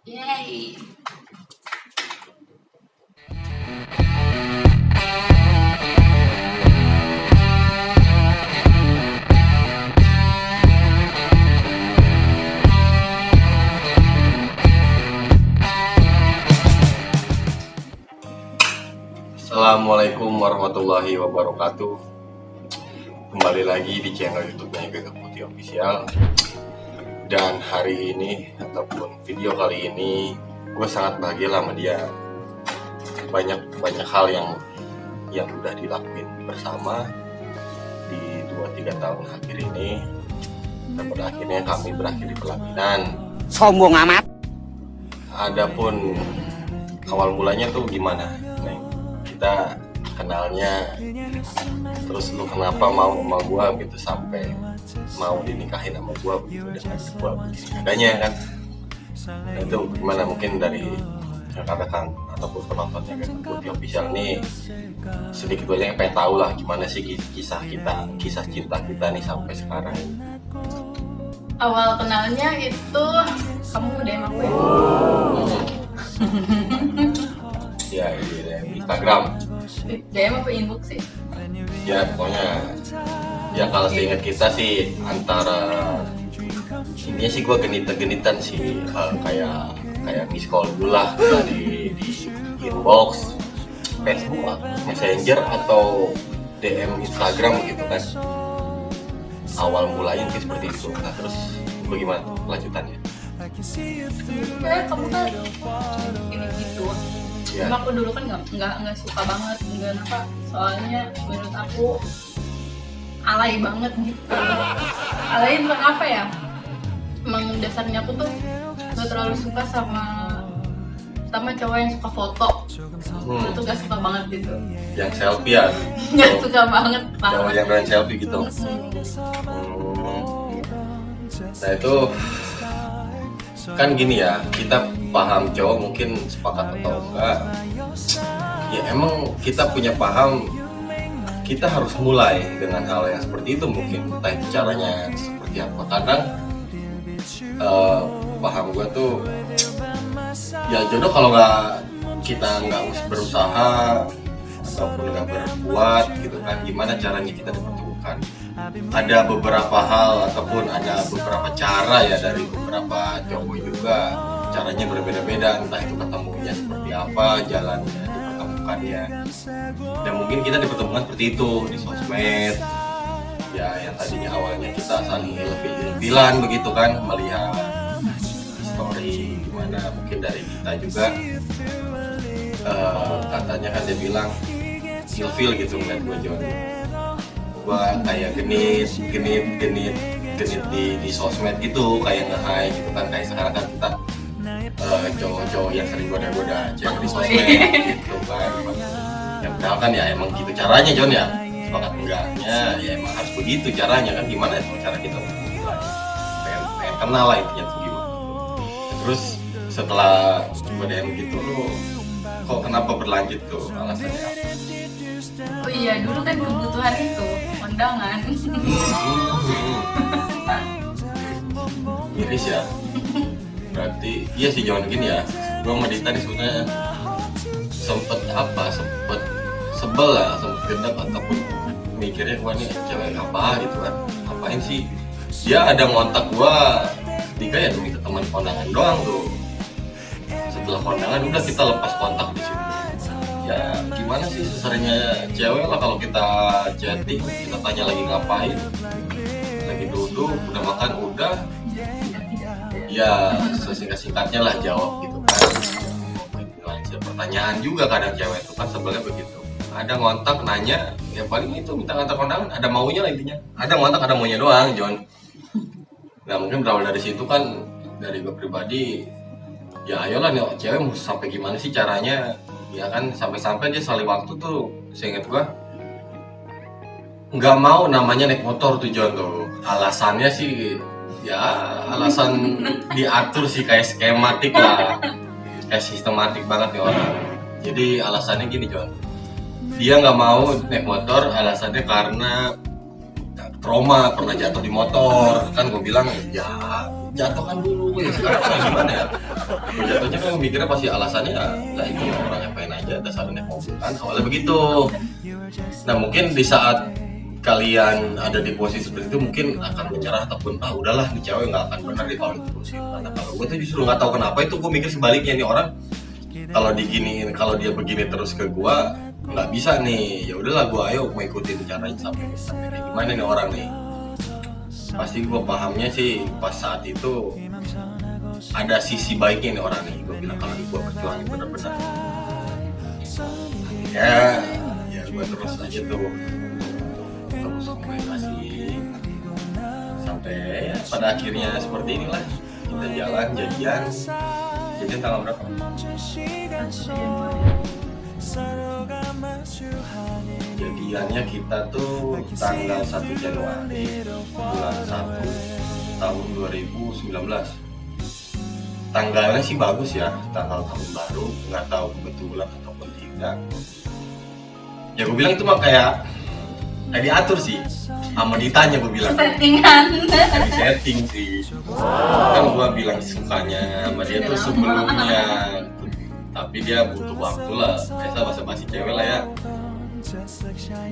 Yay. Assalamualaikum warahmatullahi wabarakatuh. Kembali lagi di channel YouTube-nya Gagak Putih Official. Dan hari ini ataupun video kali ini gue sangat bahagia lah sama dia. Banyak hal yang udah dilakuin bersama di 2-3 tahun akhir ini. Dan pada akhirnya kami berakhir di pelaminan. Sombong amat. Adapun awal mulanya tuh gimana? Kita kenalnya, terus lu kenapa mau sama gua gitu sampai mau dinikahin sama gua begitu dengan gua begini adanya kan. Nah, itu gimana, mungkin dari rekan-rekan ataupun penontonnya Gagak Putih Official nih sedikit banyak pengen tahu lah gimana sih kisah cinta kita nih sampai sekarang. Awal kenalnya itu kamu DM aku ya? Ya di Instagram. DM apa inbox sih? Ya pokoknya ya kalau seingat kita sih antara ini sih gue genitan sih, kayak miss call dulu lah di inbox Facebook, Messenger atau DM Instagram gitu kan. Awal mulanya mungkin seperti itu. Nah terus bagaimana lanjutannya? Ya kamu kan ini gitu. Ya. Cuma aku dulu kan nggak suka banget, nggak apa, soalnya menurut aku alay banget gitu. Alay tentang apa ya? Emang dasarnya aku tuh nggak terlalu suka sama cowok yang suka foto. Aku tuh nggak suka banget gitu. Yang selfie ya? Nggak suka banget. Cowok yang doyan selfie gitu. Nah itu kan gini ya, kita paham cowok mungkin sepakat atau enggak ya, emang kita punya paham kita harus mulai dengan hal yang seperti itu, mungkin entah itu caranya seperti apa. Kadang paham gue tuh ya jodoh kalau kita nggak berusaha ataupun nggak berbuat gitu kan, gimana caranya kita dipertemukan. Ada beberapa hal ataupun ada beberapa cara ya dari beberapa cowok juga, caranya berbeda-beda, entah itu ketemunya seperti apa, jalannya dipertemukannya. Dan mungkin kita dipertemukan seperti itu di sosmed ya, yang tadinya awalnya kita saling ilfil-ilfilan begitu kan, melihat story gimana, mungkin dari kita juga katanya kan dia bilang ilfil gitu ngeliat gue John, gua kayak genit di sosmed gitu, kayak nge-high gitu kan, kayak sekarang kan kita cowok-cowok yang sering goda-goda cewek di sosmed gitu kan. Ya padahal kan ya emang gitu caranya John ya, sepakat enggaknya ya emang harus begitu caranya kan. Gimana itu cara kita pengen kenal lah intinya tuh gimana. Terus setelah gua DM gitu, lu kok kenapa berlanjut tuh, alasannya apa? Oh iya, dulu kan kebutuhan itu kondangan. Miris ya. Berarti iya sih, jangan gini ya. Gua sama Dita nih sebenarnya sempet sebel lah, sempet gendap ataupun mikirnya gua nih cewek apa gitu kan. Ngapain sih? Dia ada ngontak gua Dika ya demi teman kondangan doang tuh. Setelah kondangan udah kita lepas kontak di situ. Ya gimana sih, seseringnya cewek lah kalau kita chatting, kita tanya lagi ngapain, lagi duduk, udah makan, udah ya sesingkat-singkatnya lah jawab gitu kan. Pertanyaan juga kadang cewek itu kan sebelnya begitu, ada ngontak nanya ya paling itu minta ngantar kondangan, ada maunya lah intinya, ada ngontak ada maunya doang John. Nah mungkin berawal dari situ kan, dari gue pribadi ya ayolah nih cewek mau sampai gimana sih caranya ya kan, sampai-sampai dia sekali waktu tuh seinget gua nggak mau namanya naik motor tuh John tuh. Alasannya sih ya alasan diatur sih, kayak skematik lah, kayak sistematik banget nih orang. Jadi alasannya gini John, dia nggak mau naik motor alasannya karena trauma, pernah jatuh di motor kan. Gue bilang ya jatuhkan dulu ya, sekarang gimana ya, gue jatuhnya kan mikirnya pasti alasannya lah itu orang ngapain aja dasarnya mau kan, awalnya begitu. Nah mungkin di saat kalian ada di posisi seperti itu mungkin akan menyerah ataupun udahlah nih cewek nggak akan benar di tahun itu sih. Karena kalau gue tuh justru nggak tahu kenapa itu gue mikir sebaliknya, nih orang kalau diginiin, kalau dia begini terus ke gue nggak bisa nih, ya udahlah gue ayo mau ikutin caranya sampai kayak gimana nih orang nih. Pasti gue pahamnya sih pas saat itu ada sisi baiknya nih orang nih, gue bilang kalau gue perjuangin benar-benar ya gue terus aja tuh terus komunikasi sampai ya, pada akhirnya seperti inilah kita jalan jadian tanggal berapa? Jadiannya kita tuh tanggal 1 Januari bulan 1 tahun 2019. Tanggalnya sih bagus ya, tanggal tahun baru, nggak tahu kebetulan ataupun tidak. Ya gue bilang itu mah kayak diatur sih, sama ditanya gue bilang settingan, di setting sih. Kan gue bilang sukanya sama dia tuh sebelumnya, tapi dia butuh waktu lah, biasa basa-basi cewek lah ya.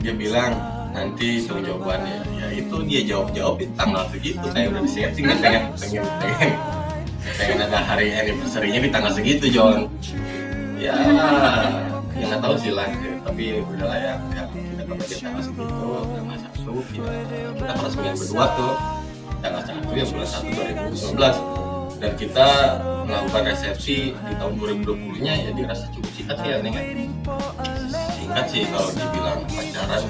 Dia bilang nanti tunggu jawabannya, ya itu dia jawabin tanggal segitu, kayak udah di setting kan, pengen ada hari anniversary-nya di tanggal segitu John. Ya nggak tahu sih lah, tapi udahlah ya kita dapat di tanggal segitu, tanggal 1 kita peresmian berdua tuh tanggal 1 ya bulan 1 2019, dan kita melakukan resepsi di tahun 2020 nya ya dirasa cukup singkat sih ya Neng. Singkat sih kalau dibilang pacaran,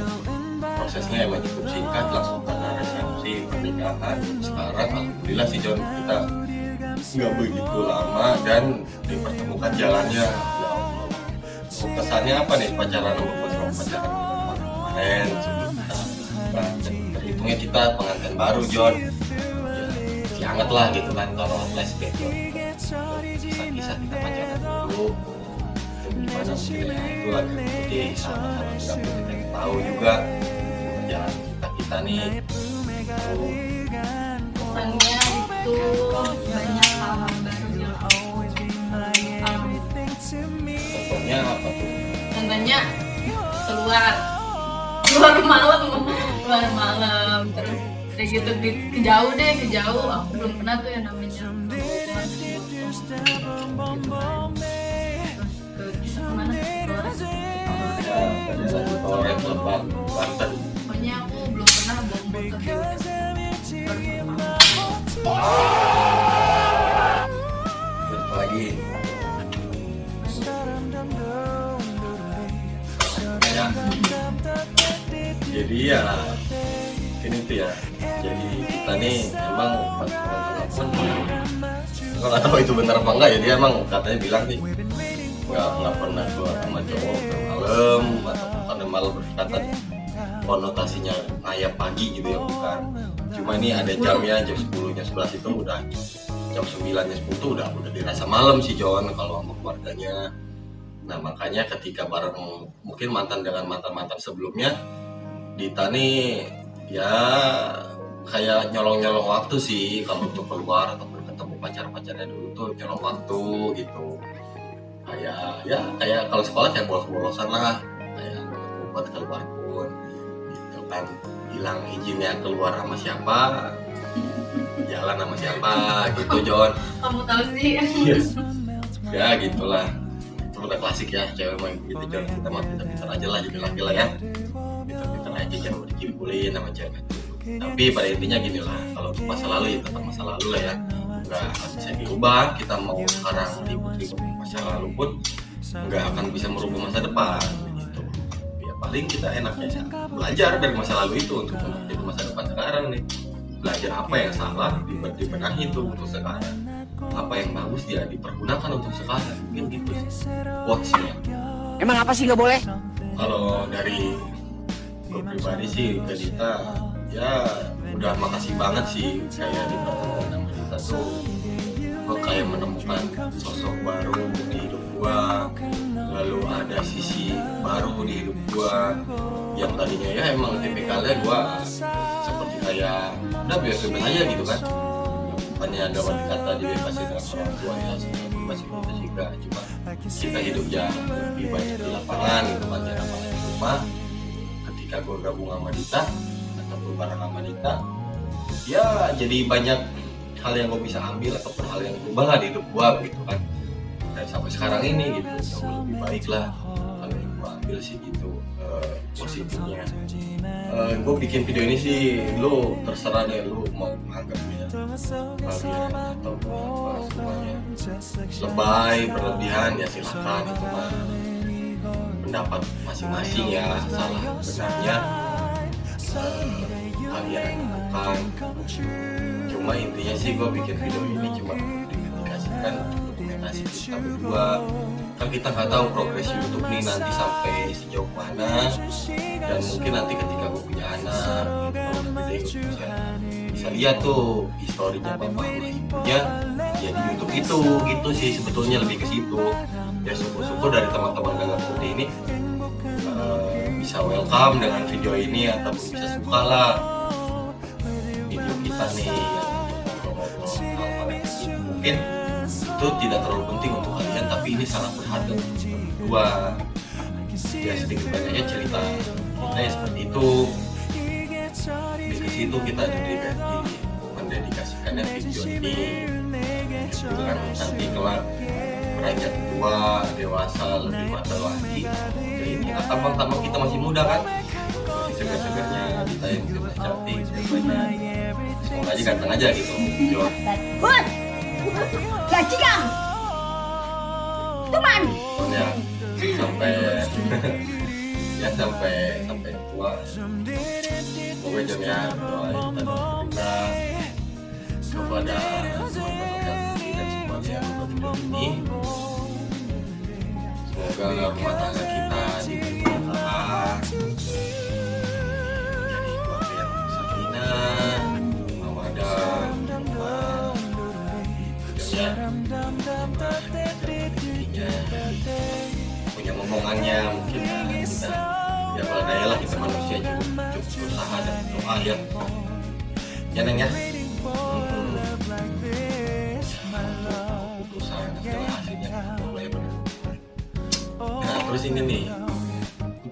prosesnya emang cukup singkat, langsung karena resepsi pernikahan. Sekarang alhamdulillah sih John, kita nggak begitu lama dan dipertemukan jalannya. Kesannya apa nih pacaran sama pacaran kemarin sebelum kita terhitungnya kita pengantin baru John ya, hangat lah gitu kan kalau flashback John, kisah-kisah kita pacaran dulu itu gimana mungkin ya itu lagi jadi sahabat-sahabat juga kita tahu juga jalan kita nih kesannya itu banyak hal-hal baru yang contohnya apa tuh? Contohnya keluar malam terus kayak gitu ke jauh aku belum pernah tuh yang namanya kemana Banten. pokoknya aku belum pernah bawa motor lagi ya. Jadi ya ini tuh ya, jadi kita nih emang pas telepon gue nggak tahu itu benar apa enggak ya, dia emang katanya bilang nih nggak pernah keluar sama cowok malam atau malam berkata konotasinya ngayap pagi gitu ya, bukan, cuma ini ada jamnya, jam 10 jam 11 itu udah, jam 9 jam 10 tuh udah dirasa malam sih John kalau sama keluarganya. Nah makanya ketika bareng mungkin mantan dengan mantan sebelumnya, Dita nih ya kayak nyolong waktu sih kalau untuk keluar atau ketemu pacar-pacarnya dulu tuh nyolong waktu gitu. Kayak kalau sekolah kayak bolos-bolosan lah, kayak buat keluar pun gitu kan, hilang izinnya keluar sama siapa, jalan sama siapa gitu John. Kamu tahu sih. Ya gitulah, itu udah klasik ya cewek main gitu John. Kita mah pintar-pintar aja lah jadi laki lah ya, pintar-pintar aja jangan dikibulin sama cewek. Tapi pada intinya gini lah, kalau masa lalu ya tetap masa lalu lah ya, nggak bisa diubah. Kita mau sekarang ribut-ribut masa lalu pun nggak akan bisa merubah masa depan gitu. Ya paling kita enaknya belajar dari masa lalu itu untuk menjadi masa depan sekarang nih. Belajar apa yang salah dibenahi itu untuk sekarang, apa yang bagus dia dipergunakan untuk sekarang, mungkin gitu sih quotesnya. Emang apa sih nggak boleh? Kalau dari gue pribadi sih ke Dita ya udah makasih banget sih, kayak dipertemukan sama Dita tuh gue kayak menemukan sosok baru di hidup gue, lalu ada sisi baru di hidup gue yang tadinya ya emang tipikalnya gue seperti kayak udah biasa aja gitu kan, bukannya agama dikata dibebasin dengan orang tua ya, masih kita juga, cuma kita hidup ya lebih banyak di lapangan gitu kan, jarang banget di rumah. Ketika gue gabung sama Dita ataupun bareng sama Dita, ya jadi banyak hal yang gue bisa ambil ataupun hal yang berubah lah di hidup gue gitu kan, dan sampai sekarang ini gitu jauh lebih baik lah hal yang gue ambil sih gitu. Positifnya gue bikin video ini sih, lu terserah deh lu mau menganggapnya bagian atau apa semuanya lebay berlebihan ya silahkan, itu mah pendapat masing-masing ya, salah benarnya kalian tentukan. Cuma intinya sih gue bikin video ini cuma dikasihkan dokumentasi kita berdua kan, kita nggak tahu progres YouTube nih nanti sampai sejauh mana, dan mungkin nanti ketika gue punya anak gitu, bisa lihat tuh historinya bapak sama ibunya ya di YouTube itu gitu sih, sebetulnya lebih ke situ ya. Syukur-syukur dari teman-teman Gagak Putih ini bisa welcome dengan video ini ataupun bisa suka lah video kita nih yang ngobrol-ngobrol hal-hal yang gitu. Mungkin itu tidak terlalu penting untuk kalian, tapi ini sangat berharga untuk kita berdua ya. Sedikit banyaknya cerita kita ya seperti itu, di situ kita mendedikasikannya video ini gitu kan. Nanti kelak beranjak tua dewasa lebih matang lagi ya, ini tampang-tampang kita masih muda kan, masih segar-segarnya kita yang sudah cantik banyak, semoga aja ganteng aja gitu Jo. Gajikan Tuman Ya sampai ya sampai tua pokoknya jam ya doain kita kepada teman-teman dan semuanya untuk video ini, semoga rumah tangga kita diberi berkah, jadi keluarga yang sakinah, mawaddah, ya punya momongannya mungkin kita ya berdaya lah, kita manusia cukup usaha dan doa ya Neng ya. Keputusan segala hasilnya boleh benar. Nah terus ini nih,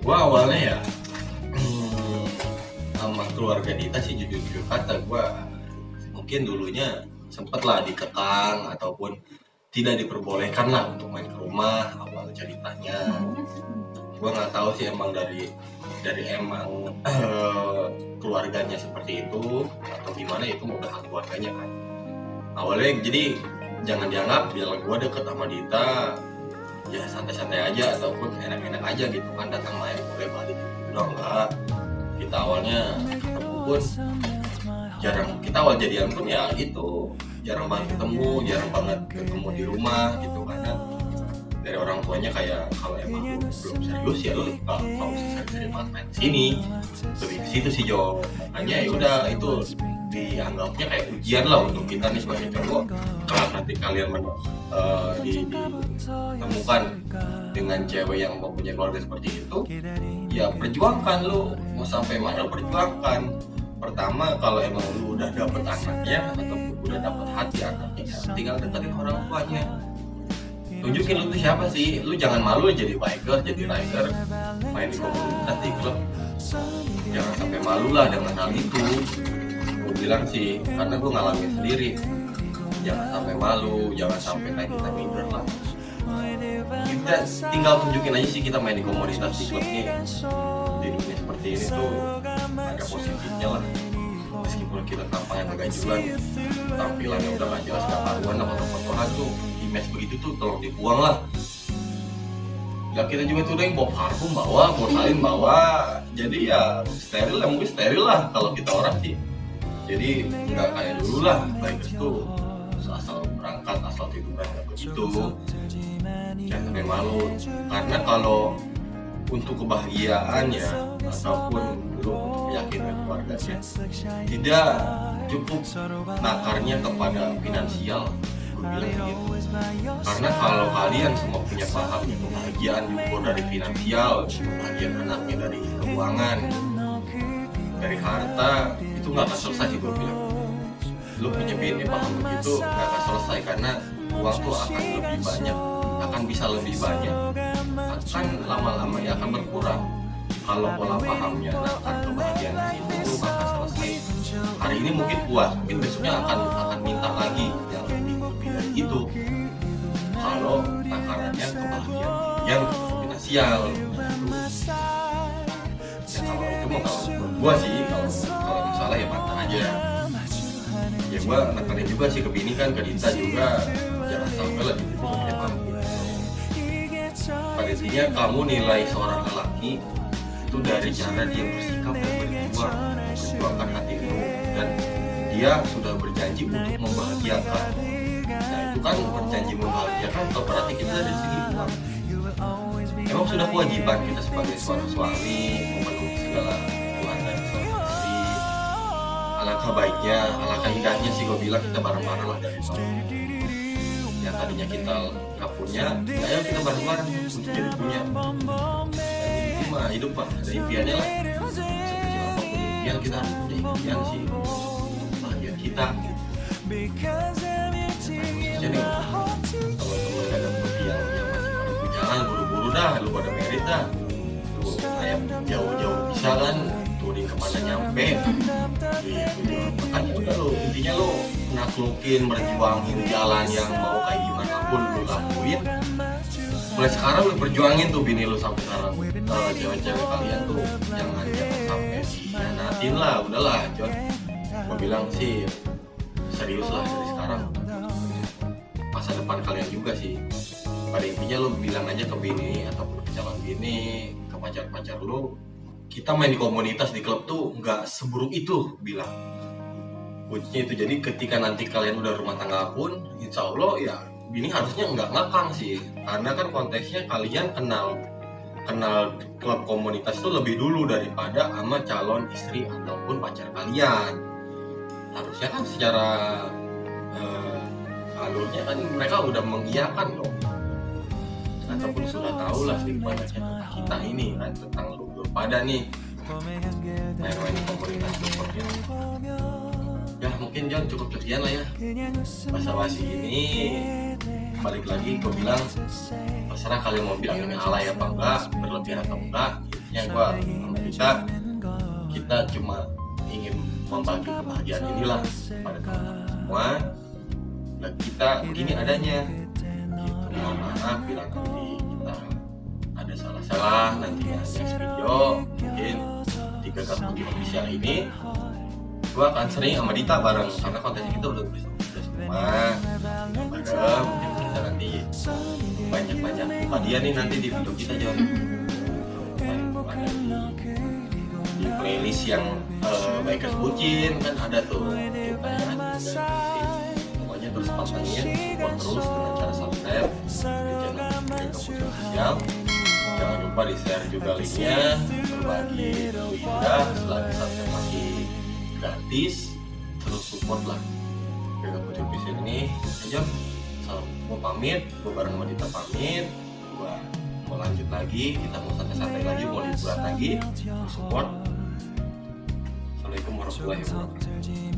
gua awalnya ya sama keluarga Dita sih jujur kata gua mungkin dulunya sempet lah dikekang ataupun tidak diperbolehkan lah untuk main ke rumah awal ceritanya. Gue nggak tahu sih emang dari emang keluarganya seperti itu atau gimana, itu udah hak keluarganya kan. Awalnya jadi jangan dianggap biar gue deket sama Dita ya santai-santai aja ataupun enak-enak aja gitu kan, datang main boleh balik udah enggak. Kita awalnya ketemu pun jarang, kita awal jadian pun ya gitu jarang banget ketemu di rumah gitu, karena dari orang tuanya kayak kalau emang lu belum serius ya lu nggak usah sering banget main sini, lebih ke situ sih Jo. Makanya ya udah itu dianggapnya kayak ujian lah untuk kita nih sebagai cowok. Kalau nanti kalian ditemukan dengan cewek yang mempunyai keluarga seperti itu, ya perjuangkan, lu mau sampai mana perjuangkan. Pertama kalau emang lu udah dapet anaknya ataupun udah dapet hati anaknya, tinggal deketin orang tuanya, tunjukin lu tuh siapa sih. Lu jangan malu jadi biker, jadi rider, main di komunitas di klub, jangan sampai malu lah dengan hal itu. Gue bilang sih karena gue ngalamin sendiri, jangan sampai malu, jangan sampai kayak kita minder lah. Kita tinggal tunjukin aja sih kita main di komunitas di klub nih, di dunia seperti ini tuh ada positifnya lah. Meskipun kita tampangnya kegajulan, tampilannya udah gak jelas, gak karuan lah, foto-fotoan tuh image begitu tuh tolong dibuang lah. Ya kita juga tuh udah bawa parfum bawa, bawa salin bawa, jadi ya steril lah, mungkin steril lah kalau kita orang sih. Jadi nggak kayak dulu lah, bikers tuh asal berangkat, asal tiduran nggak begitu. Jangan sampai malu, karena kalau untuk kebahagiaannya ataupun lu meyakinkan keluarganya, tidak cukup nakarnya kepada finansial. Gue bilang begitu. Karena kalau kalian semua punya paham kebahagiaan diukur dari finansial, kebahagiaan anaknya dari keuangan, dari harta, itu nggak akan selesai sih gue bilang. lu punya bini paham begitu gak akan selesai, karena uang tuh akan lebih banyak, akan bisa lebih banyak, akan lama-lama ya akan berkurang kalau pola pahamnya. Nah, akan kebahagiaan di situ akan selesai. Hari ini mungkin puas, mungkin besoknya akan minta lagi yang lebih dari itu. Kalau takarannya kebahagiaan yang finansial. Ya kalau itu mau, kalau menurut gua sih, kalau salah ya bantah aja. Ya gua nekenin juga sih ke bini kan, ke Dita juga, jangan sampai lah gitu punya mampu. Pada intinya kamu nilai seorang lelaki itu dari cara dia bersikap dan berjuang, memperjuangkan hatimu, dan dia sudah berjanji untuk membahagiakan. Nah itu kan berjanji membahagiakan, atau berarti kita dari segi uang emang sudah kewajiban kita sebagai seorang suami memenuhi segala kebutuhan dari seorang istri. Alangkah baiknya, alangkah indahnya sih gue bilang kita bareng-bareng lah dari suami. Yang tadinya kita nggak punya, ayo kita bareng-bareng untuk jadi punya. Dan itu mah hidup mah ada impiannya lah. Sekecil apapun impian, kita harus punya impian sih untuk bahagia kita. Khususnya nih teman-teman ada yang masih pada bujangan, buru-buru dah, lu pada merit dah, lu kayak jauh-jauh bisa kan, touring kemana nyampe gitu. Makanya udah lu, intinya lu naklukin, berjuangin jalan yang mau kayak gimana pun lu lakuin. Mulai sekarang lu perjuangin tuh bini lu sampai sekarang. Cewek-cewek kalian tuh jangan sampai dihianatin lah, udahlah John. Gua bilang sih serius lah dari sekarang, masa depan kalian juga sih. Pada intinya lu bilang aja ke bini ataupun ke calon bini, ke pacar-pacar lu, kita main di komunitas di klub tuh nggak seburuk itu, bilang kuncinya itu. Jadi ketika nanti kalian udah rumah tangga pun, insya Allah ya bini harusnya nggak ngakang sih, karena kan konteksnya kalian kenal klub komunitas itu lebih dulu daripada sama calon istri ataupun pacar kalian. Harusnya kan secara alurnya kan mereka udah mengiyakan dong, ataupun sudah tahu lah sedikit banyaknya tentang kita ini kan, tentang lu pada nih main-main di komunitas seperti ini. Ya mungkin John cukup sekian lah ya basa-basi ini. Balik lagi gue bilang terserah kalian mau bilang ini alay apa enggak, berlebihan atau enggak. Intinya gue sama kita cuma ingin membagi kebahagiaan inilah pada teman-teman semua, dan kita begini adanya gitu. Mohon maaf bila nanti kita ada salah-salah nanti ya, next video mungkin 3 Gapudi official ini gue akan sering sama Dita bareng, karena kontennya kita udah semua bareng. Mungkin kita nanti banyak buka dia nih nanti di video kita John. Ada di playlist yang Bikers Bucin kan ada tuh, kita ya, pokoknya terus pantengin, support terus dengan cara subscribe di channel Gapudi official. Jangan lupa di share juga linknya, berbagi indah selagi subscribe masih gratis, terus support lah Gapudi official ini aja. Salam, gue pamit, gue bareng sama Dita pamit, gue mau lanjut lagi, kita mau santai-santai lagi, mau liburan lagi, support. Assalamualaikum warahmatullahi wabarakatuh.